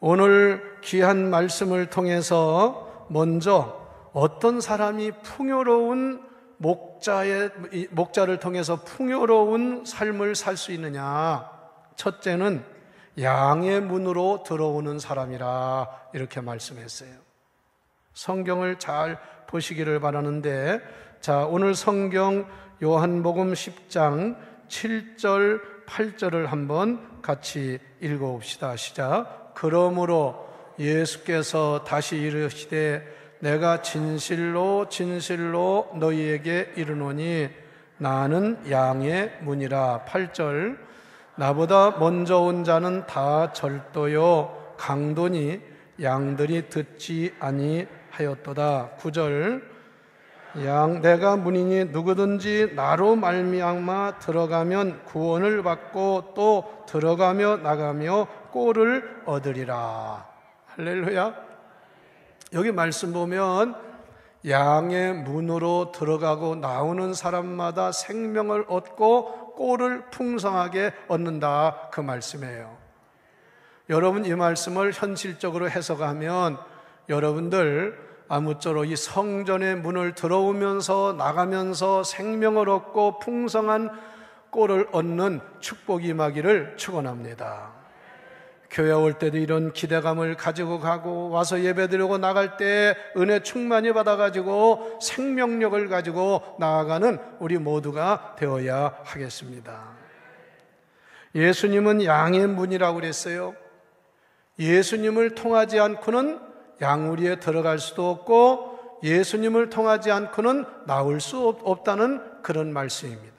오늘 귀한 말씀을 통해서 먼저 어떤 사람이 풍요로운 목자를 통해서 풍요로운 삶을 살 수 있느냐? 첫째는 양의 문으로 들어오는 사람이라 이렇게 말씀했어요. 성경을 잘 보시기를 바라는데, 자, 오늘 성경 요한복음 10장 7절 8절을 한번 같이 읽어봅시다. 시작. 그러므로 예수께서 다시 이르시되 내가 진실로 진실로 너희에게 이르노니 나는 양의 문이라. 8절. 나보다 먼저 온 자는 다 절도요 강도니 양들이 듣지 아니하였도다. 9절. 내가 문이니 누구든지 나로 말미암아 들어가면 구원을 받고 또 들어가며 나가며 꼴을 얻으리라. 할렐루야. 여기 말씀 보면 양의 문으로 들어가고 나오는 사람마다 생명을 얻고 꼴을 풍성하게 얻는다, 그 말씀이에요. 여러분, 이 말씀을 현실적으로 해석하면 여러분들 아무쪼록 이 성전의 문을 들어오면서 나가면서 생명을 얻고 풍성한 꼴을 얻는 축복이 임하기를 축원합니다. 교회 올 때도 이런 기대감을 가지고 가고, 와서 예배드리고 나갈 때 은혜 충만히 받아가지고 생명력을 가지고 나아가는 우리 모두가 되어야 하겠습니다. 예수님은 양의 문이라고 그랬어요. 예수님을 통하지 않고는 양우리에 들어갈 수도 없고 예수님을 통하지 않고는 나올 수 없다는 그런 말씀입니다.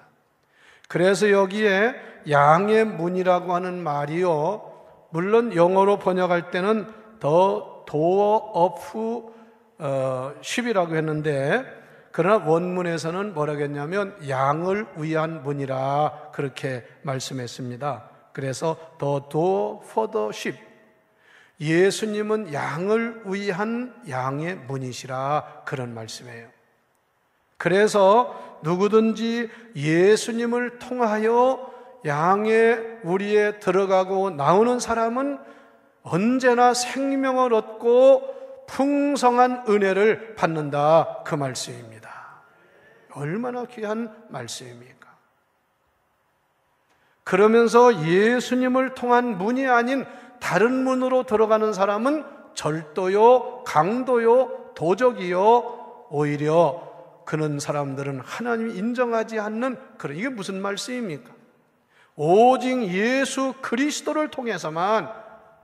그래서 여기에 양의 문이라고 하는 말이요, 물론 영어로 번역할 때는 The Door of Sheep이라고 했는데, 그러나 원문에서는 뭐라고 했냐면 양을 위한 문이라 그렇게 말씀했습니다. 그래서 The Door for the Sheep, 예수님은 양을 위한 양의 문이시라, 그런 말씀이에요. 그래서 누구든지 예수님을 통하여 양의 우리에 들어가고 나오는 사람은 언제나 생명을 얻고 풍성한 은혜를 받는다, 그 말씀입니다. 얼마나 귀한 말씀입니까? 그러면서 예수님을 통한 문이 아닌 다른 문으로 들어가는 사람은 절도요, 강도요, 도적이요, 오히려 그런 사람들은 하나님이 인정하지 않는 그런, 이게 무슨 말씀입니까? 오직 예수 그리스도를 통해서만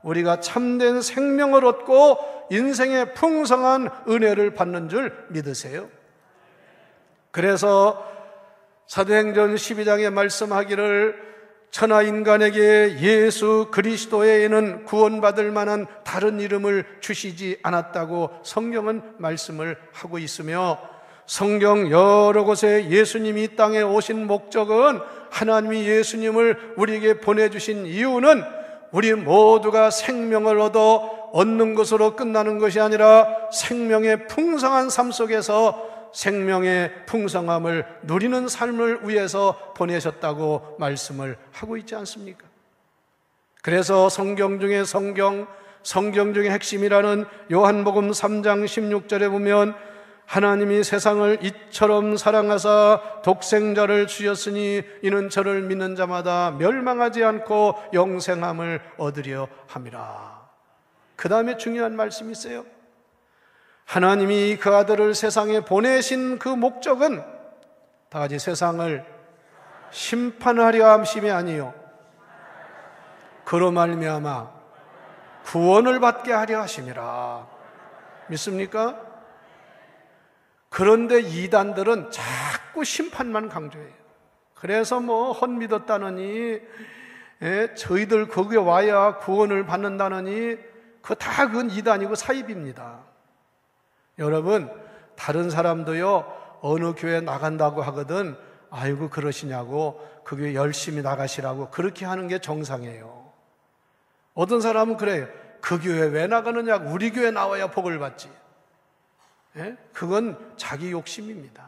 우리가 참된 생명을 얻고 인생의 풍성한 은혜를 받는 줄 믿으세요. 그래서 사도행전 12장에 말씀하기를 천하 인간에게 예수 그리스도 외에는 구원받을 만한 다른 이름을 주시지 않았다고 성경은 말씀을 하고 있으며, 성경 여러 곳에 예수님이 이 땅에 오신 목적은, 하나님이 예수님을 우리에게 보내주신 이유는 우리 모두가 생명을 얻는 것으로 끝나는 것이 아니라 생명의 풍성한 삶 속에서 생명의 풍성함을 누리는 삶을 위해서 보내셨다고 말씀을 하고 있지 않습니까? 그래서 성경 중에 핵심이라는 요한복음 3장 16절에 보면 하나님이 세상을 이처럼 사랑하사 독생자를 주셨으니 이는 저를 믿는 자마다 멸망하지 않고 영생함을 얻으려 함이라. 그 다음에 중요한 말씀이 있어요. 하나님이 그 아들을 세상에 보내신 그 목적은 다 같이 세상을 심판하려 함심이 아니요 그로 말미암아 구원을 받게 하려 하심이라. 믿습니까? 그런데 이단들은 자꾸 심판만 강조해요. 그래서 헛믿었다느니, 저희들 거기에 와야 구원을 받는다느니, 그건 이단이고 사입입니다. 여러분, 다른 사람도요, 어느 교회 나간다고 하거든, 아이고 그러시냐고, 그 교회 열심히 나가시라고 그렇게 하는 게 정상이에요. 어떤 사람은 그래요. 그 교회 왜 나가느냐고, 우리 교회 나와야 복을 받지. 그건 자기 욕심입니다.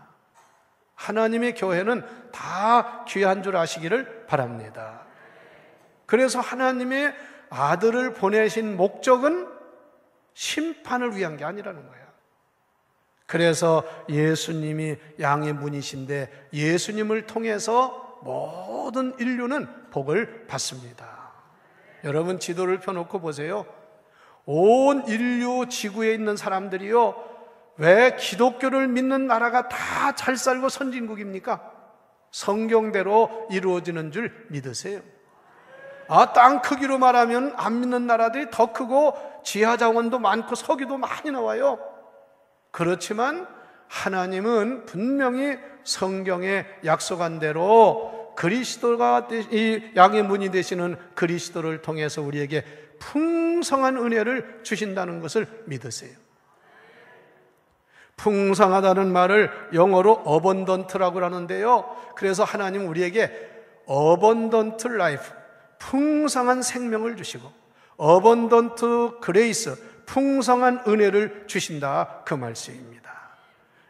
하나님의 교회는 다 귀한 줄 아시기를 바랍니다. 그래서 하나님의 아들을 보내신 목적은 심판을 위한 게 아니라는 거야. 그래서 예수님이 양의 문이신데 예수님을 통해서 모든 인류는 복을 받습니다. 여러분 지도를 펴놓고 보세요. 온 인류 지구에 있는 사람들이요, 왜 기독교를 믿는 나라가 다 잘 살고 선진국입니까? 성경대로 이루어지는 줄 믿으세요. 땅 크기로 말하면 안 믿는 나라들이 더 크고 지하 자원도 많고 석유도 많이 나와요. 그렇지만 하나님은 분명히 성경에 약속한 대로 그리스도가 이 양의 문이 되시는 그리스도를 통해서 우리에게 풍성한 은혜를 주신다는 것을 믿으세요. 풍성하다는 말을 영어로 abundant라고 하는데요, 그래서 하나님 우리에게 abundant life, 풍성한 생명을 주시고 abundant grace, 풍성한 은혜를 주신다, 그 말씀입니다.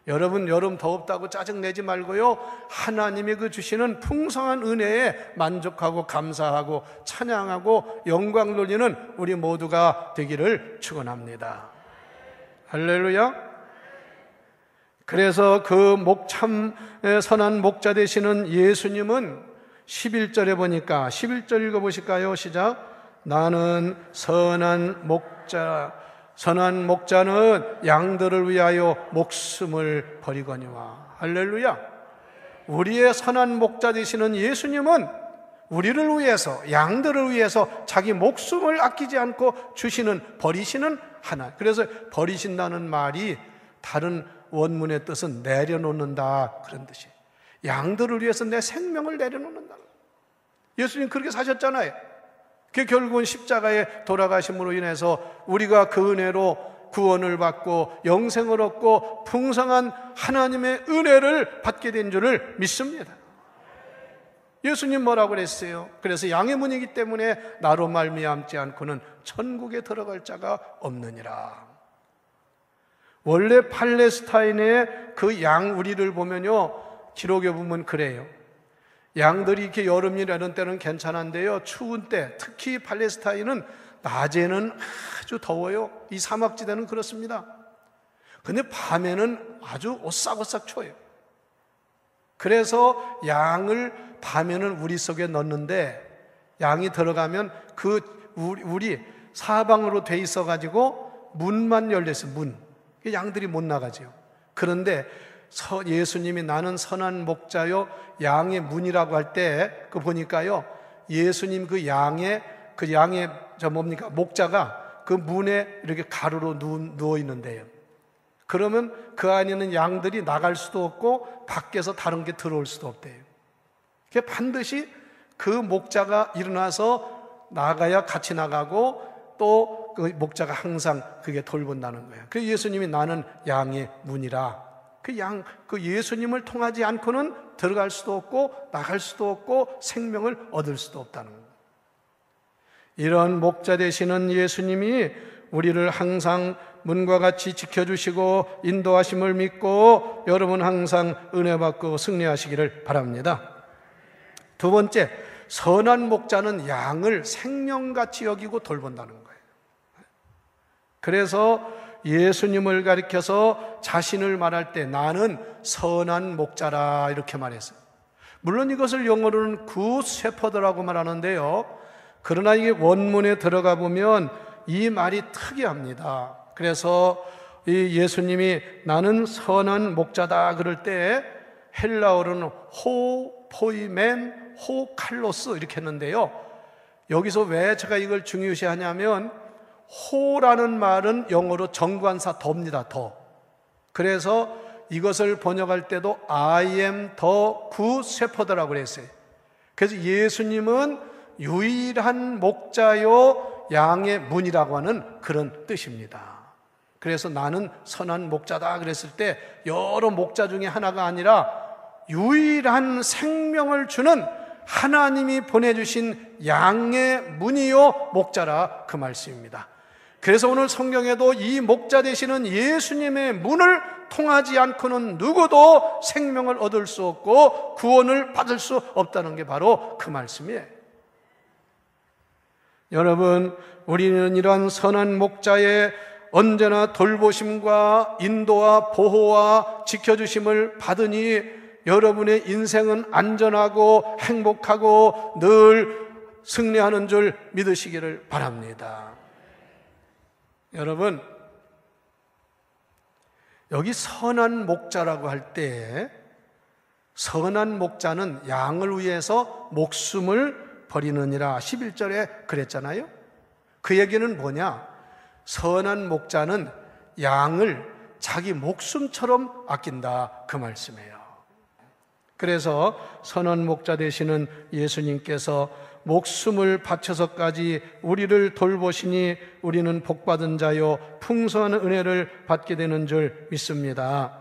여러분, 여름 더웠다고 짜증내지 말고요, 하나님이 그 주시는 풍성한 은혜에 만족하고 감사하고 찬양하고 영광 돌리는 우리 모두가 되기를 축원합니다. 할렐루야. 그래서 그 참 선한 목자 되시는 예수님은 11절에 보니까, 11절 읽어보실까요? 시작. 나는 선한 목자, 선한 목자는 양들을 위하여 목숨을 버리거니와. 할렐루야. 우리의 선한 목자 되시는 예수님은 우리를 위해서, 양들을 위해서 자기 목숨을 아끼지 않고 주시는, 버리시는 하나. 그래서 버리신다는 말이 다른 원문의 뜻은 내려놓는다, 그런 뜻이에요. 양들을 위해서 내 생명을 내려놓는다. 예수님 그렇게 사셨잖아요. 그 결국은 십자가에 돌아가심으로 인해서 우리가 그 은혜로 구원을 받고 영생을 얻고 풍성한 하나님의 은혜를 받게 된 줄을 믿습니다. 예수님 뭐라고 그랬어요? 그래서 양의 문이기 때문에 나로 말미암지 않고는 천국에 들어갈 자가 없느니라. 원래 팔레스타인의 그 양 우리를 보면요, 기록에 보면 그래요. 양들이 이렇게 여름이나 이런 때는 괜찮은데요, 추운 때, 특히 팔레스타인은 낮에는 아주 더워요. 이 사막지대는 그렇습니다. 근데 밤에는 아주 오싹오싹 추워요. 그래서 양을 밤에는 우리 속에 넣는데, 양이 들어가면 그 우리 사방으로 돼 있어가지고 문만 열렸어요. 문. 양들이 못 나가죠. 그런데 예수님이 나는 선한 목자요 양의 문이라고 할 때 그 보니까요, 예수님 그 양의 목자가 그 문에 이렇게 가로로 누워 있는데요. 그러면 그 안에는 양들이 나갈 수도 없고 밖에서 다른 게 들어올 수도 없대요. 반드시 그 목자가 일어나서 나가야 같이 나가고 또 그 목자가 항상 그게 돌본다는 거예요. 그래서 예수님이 나는 양의 문이라. 그 예수님을 통하지 않고는 들어갈 수도 없고 나갈 수도 없고 생명을 얻을 수도 없다는 거예요. 이런 목자 되시는 예수님이 우리를 항상 문과 같이 지켜주시고 인도하심을 믿고 여러분 항상 은혜 받고 승리하시기를 바랍니다. 두 번째, 선한 목자는 양을 생명같이 여기고 돌본다는 거예요. 그래서 예수님을 가리켜서 자신을 말할 때 나는 선한 목자라 이렇게 말했어요. 물론 이것을 영어로는 굿 셰퍼드라고 말하는데요, 그러나 이게 원문에 들어가 보면 이 말이 특이합니다. 그래서 이 예수님이 나는 선한 목자다 그럴 때 헬라어로는 호 포이멘 호 칼로스 이렇게 했는데요, 여기서 왜 제가 이걸 중요시하냐면 호라는 말은 영어로 정관사 더입니다. 더. 그래서 이것을 번역할 때도 I am the good shepherd라고 그랬어요. 그래서 예수님은 유일한 목자요 양의 문이라고 하는 그런 뜻입니다. 그래서 나는 선한 목자다 그랬을 때 여러 목자 중에 하나가 아니라 유일한 생명을 주는 하나님이 보내주신 양의 문이요 목자라 그 말씀입니다. 그래서 오늘 성경에도 이 목자 되시는 예수님의 문을 통하지 않고는 누구도 생명을 얻을 수 없고 구원을 받을 수 없다는 게 바로 그 말씀이에요. 여러분, 우리는 이러한 선한 목자의 언제나 돌보심과 인도와 보호와 지켜주심을 받으니 여러분의 인생은 안전하고 행복하고 늘 승리하는 줄 믿으시기를 바랍니다. 여러분, 여기 선한 목자라고 할 때 선한 목자는 양을 위해서 목숨을 버리느니라 11절에 그랬잖아요. 그 얘기는 뭐냐? 선한 목자는 양을 자기 목숨처럼 아낀다, 그 말씀이에요. 그래서 선한 목자 되시는 예수님께서 목숨을 바쳐서까지 우리를 돌보시니 우리는 복받은 자요 풍성한 은혜를 받게 되는 줄 믿습니다.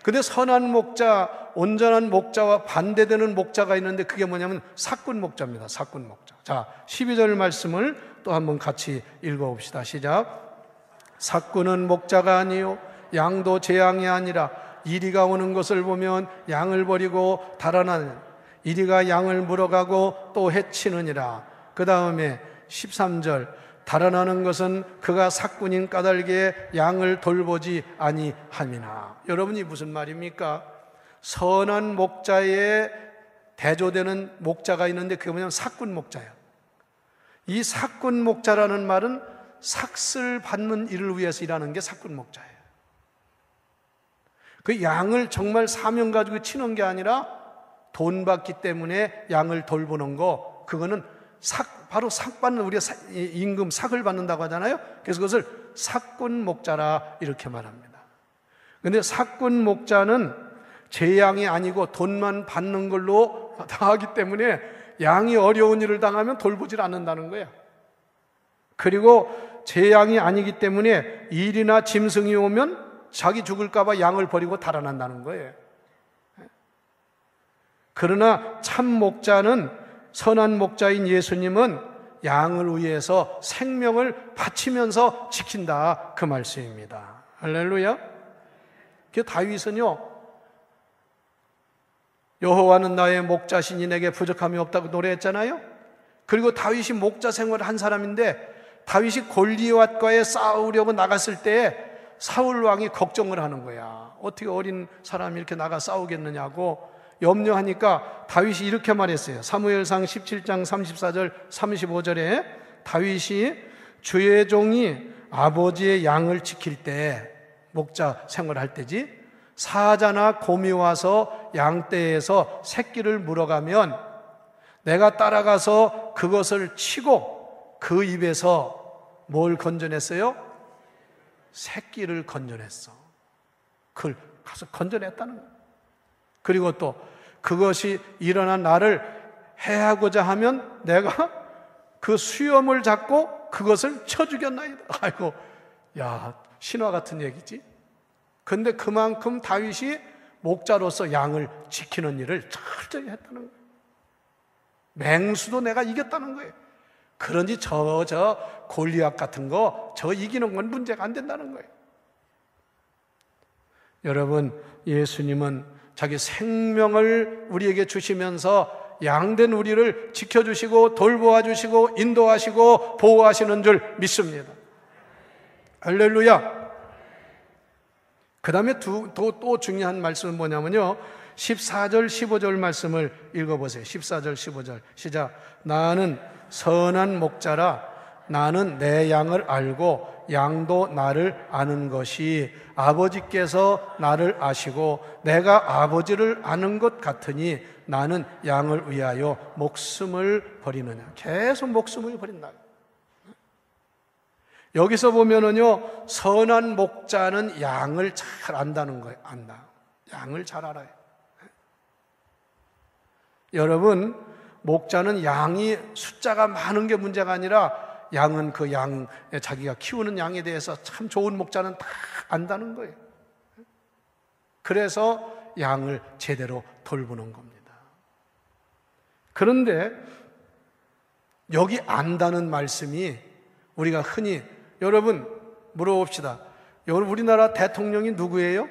근데 선한 목자, 온전한 목자와 반대되는 목자가 있는데 그게 뭐냐면 사꾼 목자입니다. 사꾼 목자. 자, 12절 말씀을 또 한번 같이 읽어봅시다. 시작. 사꾼은 목자가 아니요 양도 제 양이 아니라 이리가 오는 것을 보면 양을 버리고 달아나는, 이리가 양을 물어가고 또 해치느니라. 그 다음에 13절, 달아나는 것은 그가 사꾼인 까닭에 양을 돌보지 아니함이나. 여러분이 무슨 말입니까? 선한 목자에 대조되는 목자가 있는데 그게 뭐냐면 사꾼 목자예요. 이 사꾼 목자라는 말은 삭슬 받는 일을 위해서 일하는 게 사꾼 목자예요. 그 양을 정말 사명 가지고 치는 게 아니라 돈 받기 때문에 양을 돌보는 거, 그거는 바로 삭 받는, 우리가 임금 삭을 받는다고 하잖아요. 그래서 그것을 사꾼 목자라 이렇게 말합니다. 그런데 사꾼 목자는 제 양이 아니고 돈만 받는 걸로 다 하기 때문에 양이 어려운 일을 당하면 돌보질 않는다는 거예요. 그리고 제 양이 아니기 때문에 일이나 짐승이 오면 자기 죽을까 봐 양을 버리고 달아난다는 거예요. 그러나 참 목자는, 선한 목자인 예수님은 양을 위해서 생명을 바치면서 지킨다, 그 말씀입니다. 할렐루야. 그 다윗은요, 여호와는 나의 목자시니 내게 부족함이 없다고 노래했잖아요. 그리고 다윗이 목자 생활을 한 사람인데 다윗이 골리앗과의 싸우려고 나갔을 때에 사울 왕이 걱정을 하는 거야. 어떻게 어린 사람이 이렇게 나가 싸우겠느냐고 염려하니까 다윗이 이렇게 말했어요. 사무엘상 17장 34절 35절에 다윗이 주의 종이 아버지의 양을 지킬 때, 목자 생활할 때지, 사자나 곰이 와서 양떼에서 새끼를 물어가면 내가 따라가서 그것을 치고 그 입에서 뭘 건져냈어요? 새끼를 건져냈어. 그걸 가서 건져냈다는 거예요. 그리고 또 그것이 일어난 나를 해하고자 하면 내가 그 수염을 잡고 그것을 쳐 죽였나이다. 아이고, 야, 신화 같은 얘기지. 근데 그만큼 다윗이 목자로서 양을 지키는 일을 철저히 했다는 거예요. 맹수도 내가 이겼다는 거예요. 그런지 저 골리앗 같은 거 저 이기는 건 문제가 안 된다는 거예요. 여러분, 예수님은 자기 생명을 우리에게 주시면서 양된 우리를 지켜주시고 돌보아 주시고 인도하시고 보호하시는 줄 믿습니다. 할렐루야. 그 다음에 또 중요한 말씀은 뭐냐면요, 14절 15절 말씀을 읽어보세요. 14절 15절 시작. 나는 선한 목자라 나는 내 양을 알고 양도 나를 아는 것이 아버지께서 나를 아시고 내가 아버지를 아는 것 같으니 나는 양을 위하여 목숨을 버리느냐. 계속 목숨을 버린다. 여기서 보면은요, 선한 목자는 양을 잘 안다는 거예요. 안다. 양을 잘 알아요. 여러분, 목자는 양이 숫자가 많은 게 문제가 아니라 양은 그 양, 자기가 키우는 양에 대해서 참 좋은 목자는 다 안다는 거예요. 그래서 양을 제대로 돌보는 겁니다. 그런데 여기 안다는 말씀이 우리가 흔히, 여러분 물어봅시다. 여러분, 우리나라 대통령이 누구예요?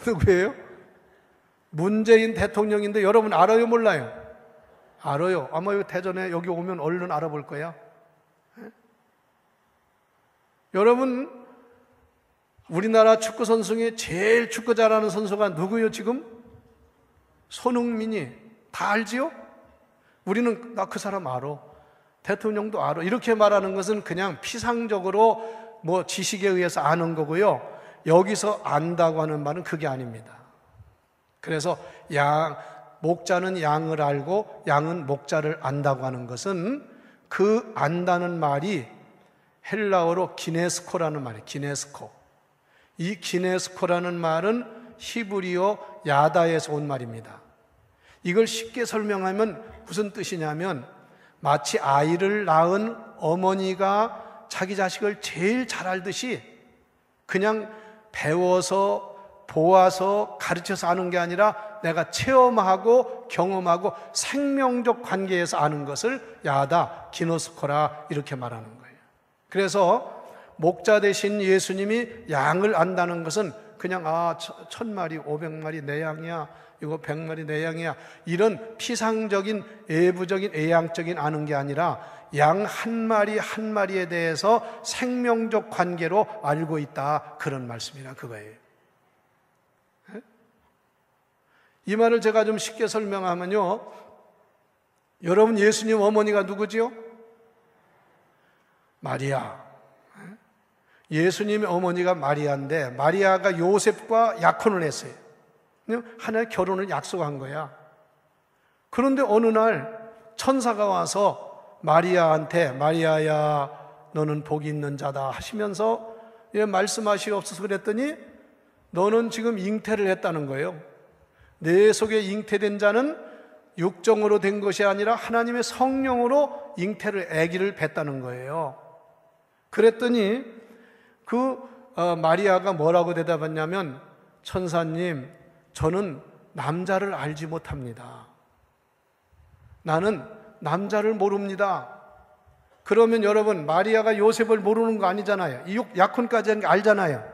누구예요? 문재인 대통령인데 여러분 알아요, 몰라요? 알아요. 아마 여기 대전에 여기 오면 얼른 알아볼 거야. 예? 여러분, 우리나라 축구 선수 중에 제일 축구 잘하는 선수가 누구요 지금? 손흥민이. 다 알지요? 우리는 나 그 사람 알아. 대통령도 알아. 이렇게 말하는 것은 그냥 피상적으로 뭐 지식에 의해서 아는 거고요. 여기서 안다고 하는 말은 그게 아닙니다. 그래서 목자는 양을 알고 양은 목자를 안다고 하는 것은 그 안다는 말이 헬라어로 기네스코라는 말이에요. 기네스코. 이 기네스코라는 말은 히브리어 야다에서 온 말입니다. 이걸 쉽게 설명하면 무슨 뜻이냐면 마치 아이를 낳은 어머니가 자기 자식을 제일 잘 알듯이 그냥 배워서 보아서 가르쳐서 아는 게 아니라 내가 체험하고 경험하고 생명적 관계에서 아는 것을 야다, 기노스코라 이렇게 말하는 거예요. 그래서 목자 되신 예수님이 양을 안다는 것은 그냥 1000마리, 500마리 내 양이야, 이거 100마리 내 양이야, 이런 피상적인 외부적인 외양적인 아는 게 아니라 양 한 마리 한 마리에 대해서 생명적 관계로 알고 있다, 그런 말씀이라 그거예요. 이 말을 제가 좀 쉽게 설명하면요, 여러분 예수님 어머니가 누구지요? 마리아. 예수님의 어머니가 마리아인데 마리아가 요셉과 약혼을 했어요. 하나의 결혼을 약속한 거야. 그런데 어느 날 천사가 와서 마리아한테 마리아야 너는 복이 있는 자다 하시면서 말씀하시옵소서 그랬더니 너는 지금 잉태를 했다는 거예요. 내 속에 잉태된 자는 육정으로 된 것이 아니라 하나님의 성령으로 잉태를 아기를 뱄다는 거예요. 그랬더니 마리아가 뭐라고 대답했냐면 천사님, 저는 남자를 알지 못합니다. 나는 남자를 모릅니다. 그러면 여러분, 마리아가 요셉을 모르는 거 아니잖아요. 이 약혼까지 하는 거 알잖아요.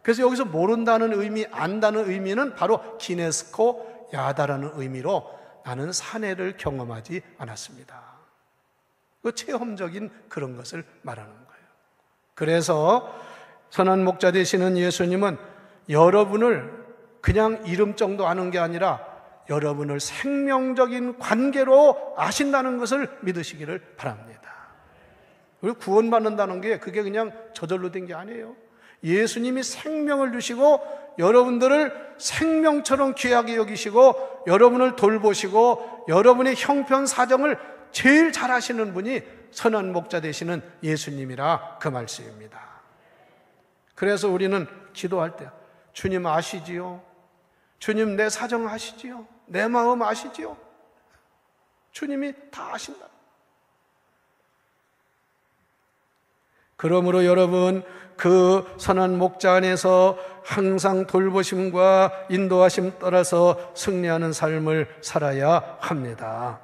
그래서 여기서 모른다는 의미, 안다는 의미는 바로 기네스코 야다라는 의미로 나는 사내를 경험하지 않았습니다. 그 체험적인 그런 것을 말하는 거예요. 그래서 선한 목자 되시는 예수님은 여러분을 그냥 이름 정도 아는 게 아니라 여러분을 생명적인 관계로 아신다는 것을 믿으시기를 바랍니다. 우리 구원받는다는 게 그게 그냥 저절로 된 게 아니에요. 예수님이 생명을 주시고 여러분들을 생명처럼 귀하게 여기시고 여러분을 돌보시고 여러분의 형편 사정을 제일 잘 아시는 분이 선한 목자 되시는 예수님이라 그 말씀입니다. 그래서 우리는 기도할 때 주님 아시지요? 주님 내 사정 아시지요? 내 마음 아시지요? 주님이 다 아신다. 그러므로 여러분 그 선한 목자 안에서 항상 돌보심과 인도하심 따라서 승리하는 삶을 살아야 합니다.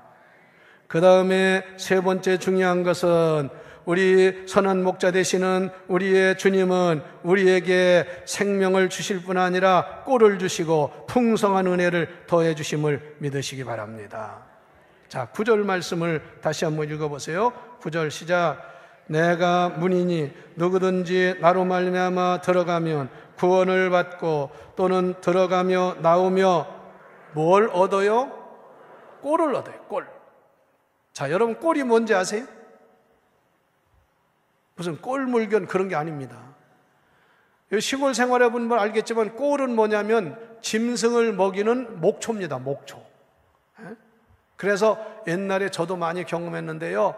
그 다음에 세 번째 중요한 것은 우리 선한 목자 되시는 우리의 주님은 우리에게 생명을 주실 뿐 아니라 꼴을 주시고 풍성한 은혜를 더해 주심을 믿으시기 바랍니다. 자, 9절 말씀을 다시 한번 읽어보세요. 9절 시작. 내가 문이니 누구든지 나로 말미암아 들어가면 구원을 받고 또는 들어가며 나오며 뭘 얻어요? 꼴을 얻어요. 꼴. 자, 여러분 꼴이 뭔지 아세요? 무슨 꼴물견 그런 게 아닙니다. 시골 생활해 보면 알겠지만 꼴은 뭐냐면 짐승을 먹이는 목초입니다. 목초. 그래서 옛날에 저도 많이 경험했는데요.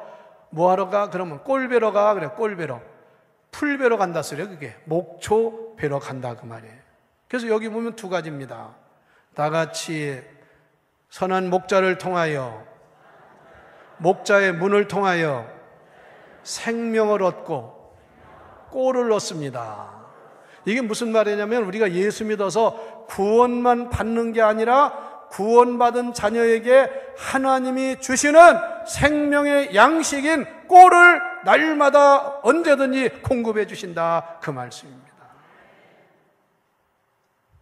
뭐 하러 가? 그러면 꼴 베러 가. 그래, 꼴 베러. 풀 베러 간다 소리야, 그게. 목초 베러 간다, 그 말이에요. 그래서 여기 보면 두 가지입니다. 다 같이 선한 목자를 통하여, 목자의 문을 통하여 생명을 얻고 꼴을 얻습니다. 이게 무슨 말이냐면 우리가 예수 믿어서 구원만 받는 게 아니라 구원받은 자녀에게 하나님이 주시는 생명의 양식인 꼴을 날마다 언제든지 공급해 주신다, 그 말씀입니다.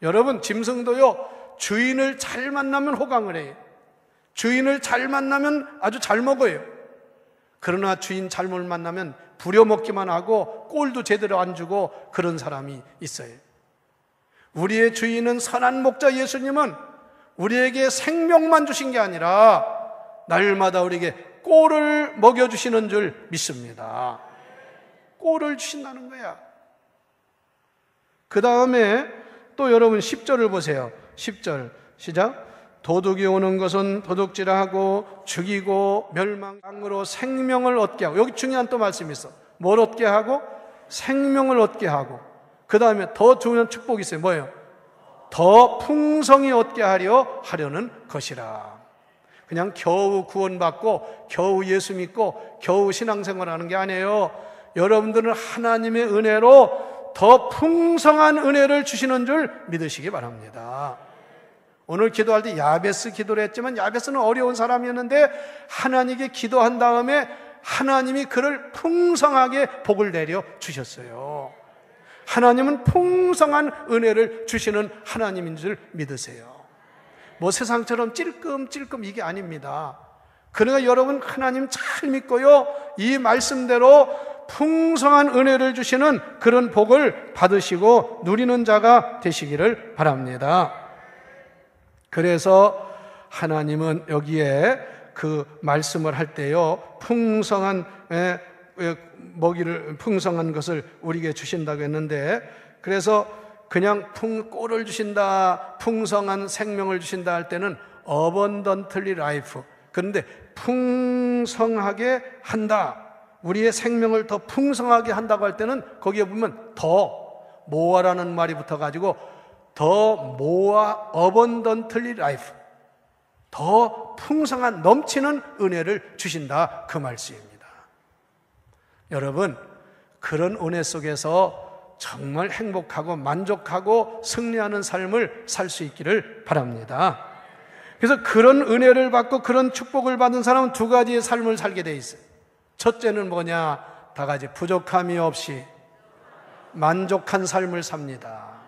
여러분 짐승도요 주인을 잘 만나면 호강을 해요. 주인을 잘 만나면 아주 잘 먹어요. 그러나 주인 잘못 만나면 부려먹기만 하고 꼴도 제대로 안 주고 그런 사람이 있어요. 우리의 주인은 선한 목자 예수님은 우리에게 생명만 주신 게 아니라 날마다 우리에게 꼴을 먹여주시는 줄 믿습니다. 꼴을 주신다는 거야. 그 다음에 또 여러분 10절을 보세요. 10절 시작. 도둑이 오는 것은 도둑질하고 죽이고 멸망으로 생명을 얻게 하고, 여기 중요한 또 말씀이 있어. 뭘 얻게 하고? 생명을 얻게 하고, 그 다음에 더 중요한 축복이 있어요. 뭐예요? 더 풍성히 얻게 하려는 것이라. 그냥 겨우 구원받고 겨우 예수 믿고 겨우 신앙생활하는 게 아니에요. 여러분들은 하나님의 은혜로 더 풍성한 은혜를 주시는 줄 믿으시기 바랍니다. 오늘 기도할 때 야베스 기도를 했지만 야베스는 어려운 사람이었는데 하나님께 기도한 다음에 하나님이 그를 풍성하게 복을 내려 주셨어요. 하나님은 풍성한 은혜를 주시는 하나님인 줄 믿으세요. 뭐 세상처럼 찔끔찔끔 이게 아닙니다. 그러니까 여러분 하나님 잘 믿고요, 이 말씀대로 풍성한 은혜를 주시는 그런 복을 받으시고 누리는 자가 되시기를 바랍니다. 그래서 하나님은 여기에 그 말씀을 할 때요, 풍성한 먹이를, 풍성한 것을 우리에게 주신다고 했는데, 그래서 그냥 꼴을 주신다, 풍성한 생명을 주신다 할 때는 abundantly life, 그런데 풍성하게 한다, 우리의 생명을 더 풍성하게 한다고 할 때는 거기에 보면 더, 모아라는 말이 붙어가지고 더 모아 abundantly life, 더 풍성한 넘치는 은혜를 주신다, 그 말씀입니다. 여러분, 그런 은혜 속에서 정말 행복하고 만족하고 승리하는 삶을 살 수 있기를 바랍니다. 그래서 그런 은혜를 받고 그런 축복을 받은 사람은 두 가지의 삶을 살게 돼 있어요. 첫째는 뭐냐? 다 같이 부족함이 없이 만족한 삶을 삽니다.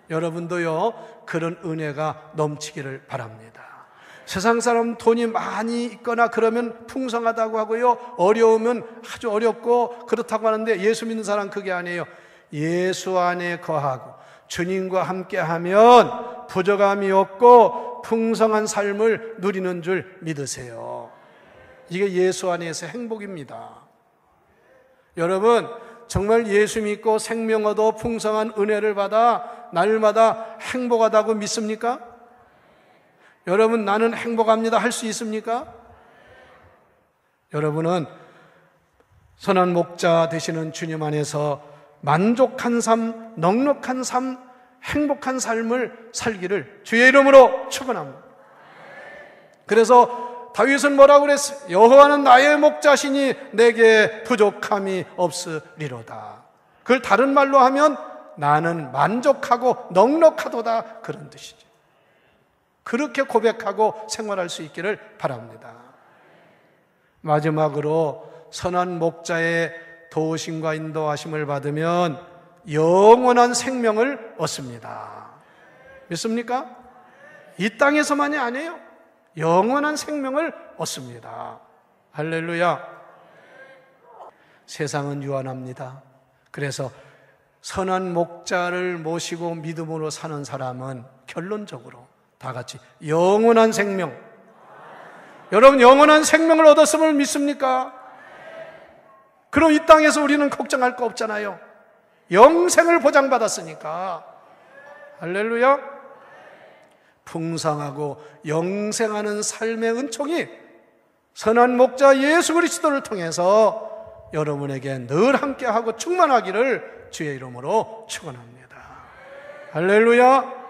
여러분도요, 그런 은혜가 넘치기를 바랍니다. 세상 사람 돈이 많이 있거나 그러면 풍성하다고 하고요, 어려우면 아주 어렵고 그렇다고 하는데 예수 믿는 사람 그게 아니에요. 예수 안에 거하고 주님과 함께하면 부족함이 없고 풍성한 삶을 누리는 줄 믿으세요. 이게 예수 안에서 행복입니다. 여러분, 정말 예수 믿고 생명 얻어 풍성한 은혜를 받아 날마다 행복하다고 믿습니까? 여러분, 나는 행복합니다 할 수 있습니까? 여러분은 선한 목자 되시는 주님 안에서 만족한 삶, 넉넉한 삶, 행복한 삶을 살기를 주의 이름으로 축원합니다. 그래서 다윗은 뭐라고 그랬어요? 여호와는 나의 목자시니 내게 부족함이 없으리로다. 그걸 다른 말로 하면 나는 만족하고 넉넉하도다, 그런 뜻이죠. 그렇게 고백하고 생활할 수 있기를 바랍니다. 마지막으로 선한 목자의 도우심과 인도하심을 받으면 영원한 생명을 얻습니다. 믿습니까? 이 땅에서만이 아니에요. 영원한 생명을 얻습니다. 할렐루야. 세상은 유한합니다. 그래서 선한 목자를 모시고 믿음으로 사는 사람은 결론적으로 다 같이 영원한 생명. 여러분, 영원한 생명을 얻었음을 믿습니까? 그럼 이 땅에서 우리는 걱정할 거 없잖아요. 영생을 보장받았으니까. 할렐루야. 풍성하고 영생하는 삶의 은총이 선한 목자 예수 그리스도를 통해서 여러분에게 늘 함께하고 충만하기를 주의 이름으로 축원합니다. 할렐루야.